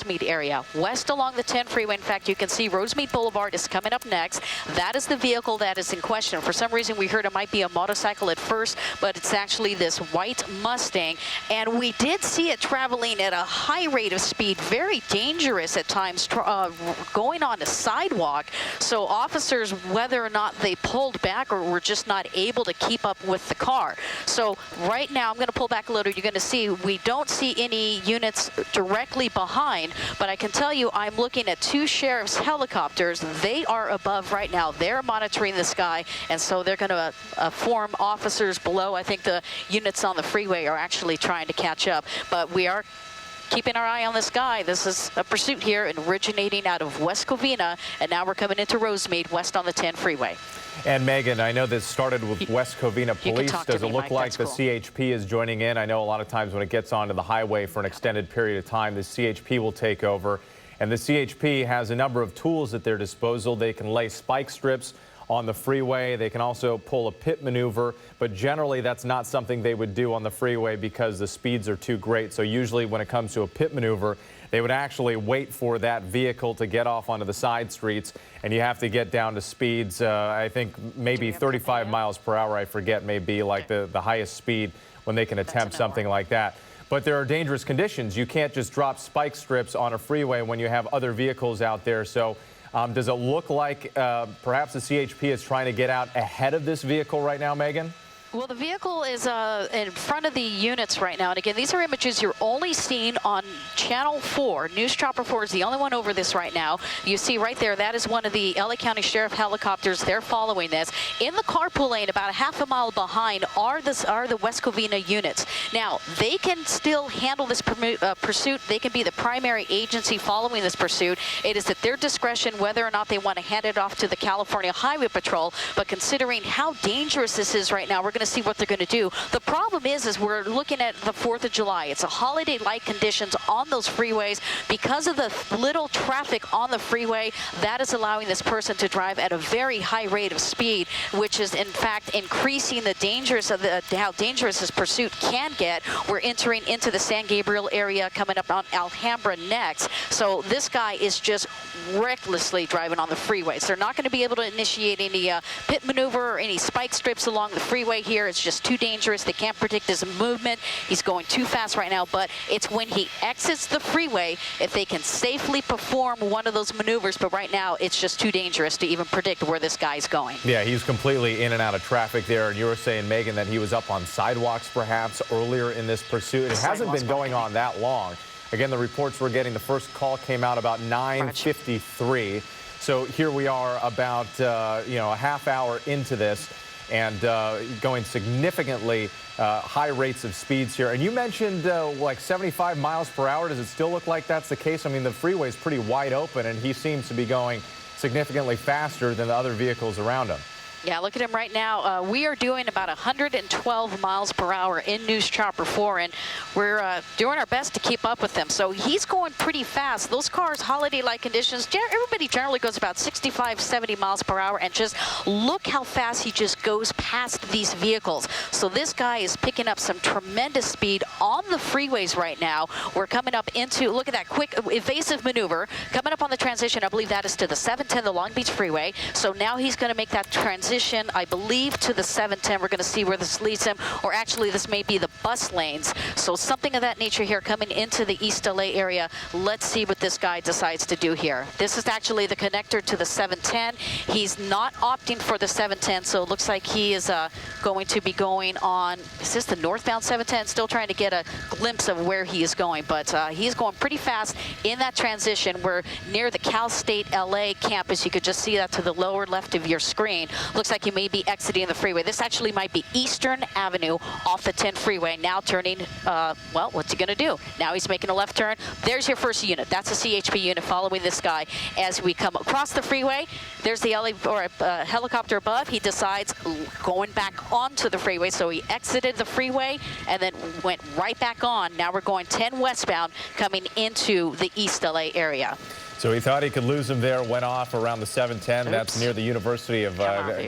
Rosemead area. West along the 10 freeway. In fact, you can see Rosemead Boulevard is coming up next. That is the vehicle that is in question. For some reason, we heard it might be a motorcycle at first, but it's actually this white Mustang. And we did see it traveling at a high rate of speed, very dangerous at times, going on a sidewalk. So officers, whether or not they pulled back or were just not able to keep up with the car. So right now, I'm going to pull back a little. You're going to see we don't see any units directly behind, but I can tell you I'm looking at two sheriff's helicopters. They are above right now. They're monitoring the sky, and so they're going to form officers below. I think the units on the freeway are actually trying to catch up, but we are keeping our eye on the sky. This is a pursuit here originating out of West Covina, and now we're coming into Rosemead, west on the 10 freeway. And Megan, I know this started with West Covina Police. Does it look like the CHP is joining in? I know a lot of times when it gets onto the highway for an extended period of time, the CHP will take over. And the CHP has a number of tools at their disposal. They can lay spike strips on the freeway. They can also pull a pit maneuver, but generally that's not something they would do on the freeway because the speeds are too great. So usually when it comes to a pit maneuver, they would actually wait for that vehicle to get off onto the side streets, and you have to get down to speeds, I think maybe 35 miles per hour, I forget, may be like the highest speed when they can attempt something like that. But there are dangerous conditions. You can't just drop spike strips on a freeway when you have other vehicles out there. So does it look like perhaps the CHP is trying to get out ahead of this vehicle right now, Megan? Well, the vehicle is in front of the units right now. And again, these are images you're only seeing on Channel 4. News Chopper 4 is the only one over this right now. You see right there, that is one of the LA County Sheriff helicopters. They're following this. In the carpool lane, about a half a mile behind, are the West Covina units. Now, they can still handle this pursuit. They can be the primary agency following this pursuit. It is at their discretion whether or not they want to hand it off to the California Highway Patrol. But considering how dangerous this is right now, we're going to see what they're going to do. The problem is we're looking at the 4th of July. It's a holiday-like conditions on those freeways. Because of the little traffic on the freeway, that is allowing this person to drive at a very high rate of speed, which is in fact increasing the dangers of how dangerous this pursuit can get. We're entering into the San Gabriel area, coming up on Alhambra next. So this guy is just recklessly driving on the freeways. They're not going to be able to initiate any pit maneuver or any spike strips along the freeway here. It's just too dangerous. They can't predict his movement. He's going too fast right now, but it's when he exits the freeway if they can safely perform one of those maneuvers. But right now, it's just too dangerous to even predict where this guy's going. Yeah, he's completely in and out of traffic there. And you were saying, Megan, that he was up on sidewalks perhaps earlier in this pursuit. It hasn't been going on that long. Again, the reports we're getting, the first call came out about 9:53. So here we are about, a half hour into this, and going significantly high rates of speeds here. And you mentioned like 75 miles per hour. Does it still look like that's the case? I mean, the freeway is pretty wide open, and he seems to be going significantly faster than the other vehicles around him. Yeah, look at him right now. We are doing about 112 miles per hour in News Chopper 4, and we're doing our best to keep up with him. So he's going pretty fast. Those cars, holiday-like conditions, everybody generally goes about 65, 70 miles per hour, and just look how fast he just goes past these vehicles. So this guy is picking up some tremendous speed on the freeways right now. We're coming up into, look at that quick evasive maneuver, coming up on the transition. I believe that is to the 710, the Long Beach Freeway. So now he's going to make that transition, I believe, to the 710. We're going to see where this leads him, or actually this may be the bus lanes. So something of that nature here coming into the East LA area. Let's see what this guy decides to do here. This is actually the connector to the 710. He's not opting for the 710, so it looks like he is going to be going on, is this the northbound 710? Still trying to get a glimpse of where he is going, but he's going pretty fast in that transition. We're near the Cal State LA campus. You could just see that to the lower left of your screen. Looks like he may be exiting the freeway. This actually might be Eastern Avenue off the 10 freeway. Now turning, well, what's he going to do? Now he's making a left turn. There's your first unit. That's a CHP unit following this guy. As we come across the freeway, there's the helicopter above. He decides going back onto the freeway. So he exited the freeway and then went right back on. Now we're going 10 westbound coming into the East LA area. So he thought he could lose him there, went off around the 710. Oops. That's near the University of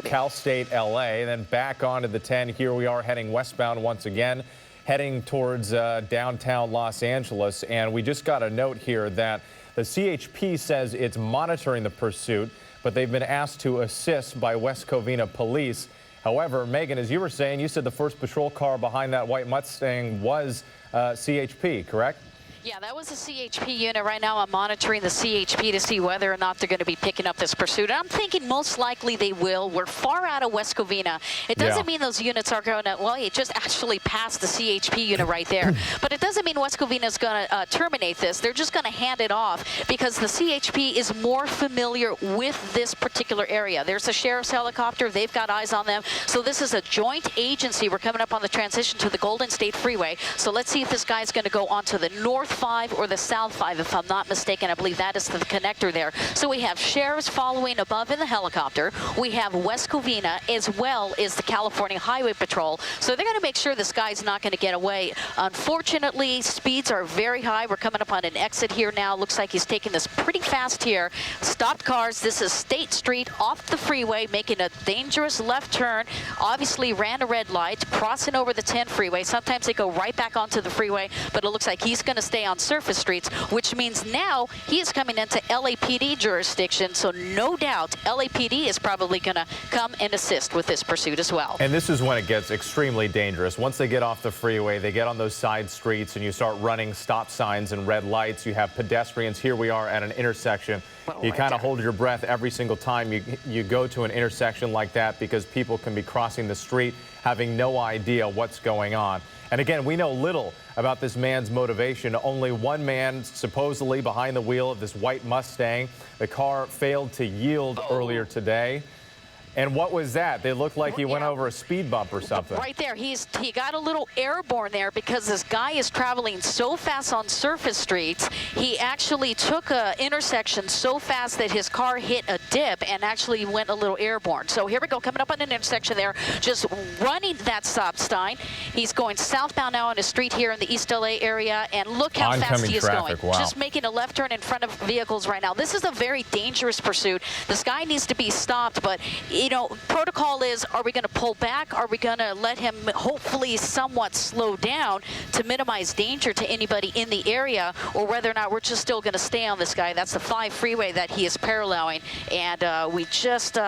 Cal State LA. Then back onto the 10. Here we are heading westbound once again. heading towards downtown Los Angeles. And we just got a note here that the CHP says it's monitoring the pursuit, but they've been asked to assist by West Covina police. However, Megan, as you were saying, you said the first patrol car behind that white Mustang was CHP, correct? Yeah, that was a CHP unit. Right now I'm monitoring the CHP to see whether or not they're going to be picking up this pursuit. I'm thinking most likely they will. We're far out of West Covina. It doesn't mean those units are going to, well, it just actually passed the CHP unit right there. But it doesn't mean West Covina is going to terminate this. They're just going to hand it off because the CHP is more familiar with this particular area. There's a sheriff's helicopter. They've got eyes on them. So this is a joint agency. We're coming up on the transition to the Golden State Freeway. So let's see if this guy's going to go onto the North 5 or the South 5, if I'm not mistaken. I believe that is the connector there. So we have sheriffs following above in the helicopter. We have West Covina as well as the California Highway Patrol. So they're going to make sure this guy's not going to get away. Unfortunately, speeds are very high. We're coming up on an exit here now. Looks like he's taking this pretty fast here. Stopped cars. This is State Street off the freeway, making a dangerous left turn. Obviously ran a red light, crossing over the 10 freeway. Sometimes they go right back onto the freeway, but it looks like he's going to stay on surface streets, which means now he is coming into LAPD jurisdiction. So no doubt LAPD is probably going to come and assist with this pursuit as well. And this is when it gets extremely dangerous. Once they get off the freeway, they get on those side streets and you start running stop signs and red lights. You have pedestrians. Here we are at an intersection. You kind of hold your breath every single time you go to an intersection like that because people can be crossing the street having no idea what's going on. And again, we know little about this man's motivation. Only one man supposedly behind the wheel of this white Mustang. The car failed to yield earlier today. And what was that? They looked like he went over a speed bump or something. Right there. He got a little airborne there because this guy is traveling so fast on surface streets. He actually took an intersection so fast that his car hit a dip and actually went a little airborne. So here we go, coming up on an intersection there, just running that stop sign. He's going southbound now on a street here in the East LA area, and look how fast he is going. Wow. Just making a left turn in front of vehicles right now. This is a very dangerous pursuit. This guy needs to be stopped, but you know, protocol is, are we going to pull back? Are we going to let him hopefully somewhat slow down to minimize danger to anybody in the area, or whether or not we're just still going to stay on this guy? That's the 5 freeway that he is paralleling, and we just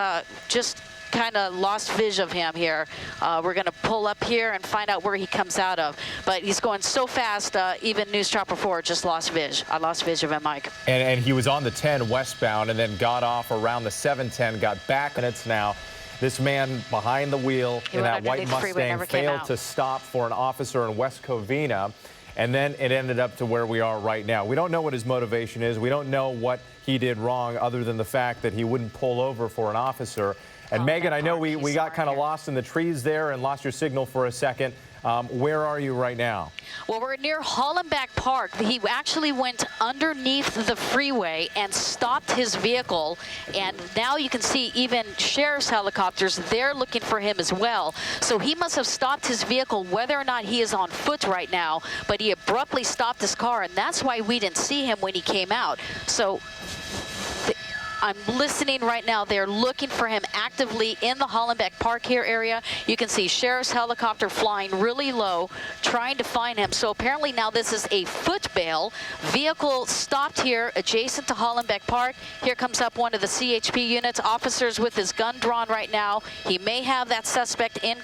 kind of lost vision of him here. We're going to pull up here and find out where he comes out of. But he's going so fast, even News Chopper 4 just lost vision. I lost vision of him, Mike. And he was on the 10 westbound and then got off around the 710, got back, and it's now this man behind the wheel in that white Mustang failed to stop for an officer in West Covina. And then it ended up to where we are right now. We don't know what his motivation is. We don't know what he did wrong other than the fact that he wouldn't pull over for an officer. And Megan, I know we got kind of lost in the trees there and lost your signal for a second. Where are you right now? Well, we're near Hollenbeck Park. He actually went underneath the freeway and stopped his vehicle. And now you can see even sheriff's helicopters, they're looking for him as well. So he must have stopped his vehicle, whether or not he is on foot right now. But he abruptly stopped his car, and that's why we didn't see him when he came out. So I'm listening right now. They're looking for him actively in the Hollenbeck Park here area. You can see sheriff's helicopter flying really low, trying to find him. So apparently now this is a foot bail. Vehicle stopped here adjacent to Hollenbeck Park. Here comes up one of the CHP units. Officers with his gun drawn right now. He may have that suspect in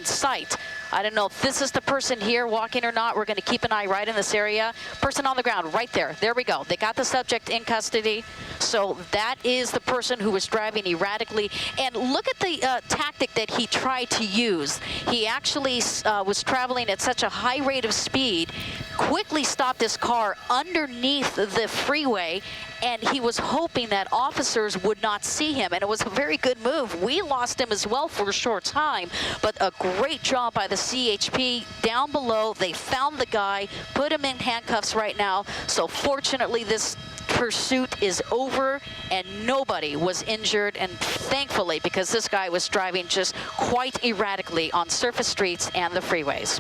sight. I don't know if this is the person here walking or not. We're going to keep an eye right in this area. Person on the ground right there. There we go. They got the subject in custody. So that is the person who was driving erratically. And look at the tactic that he tried to use. He actually was traveling at such a high rate of speed, quickly stopped his car underneath the freeway, and he was hoping that officers would not see him, and it was a very good move. We lost him as well for a short time, but a great job by the CHP down below. They found the guy, put him in handcuffs right now, so fortunately this pursuit is over and nobody was injured, and thankfully, because this guy was driving just quite erratically on surface streets and the freeways.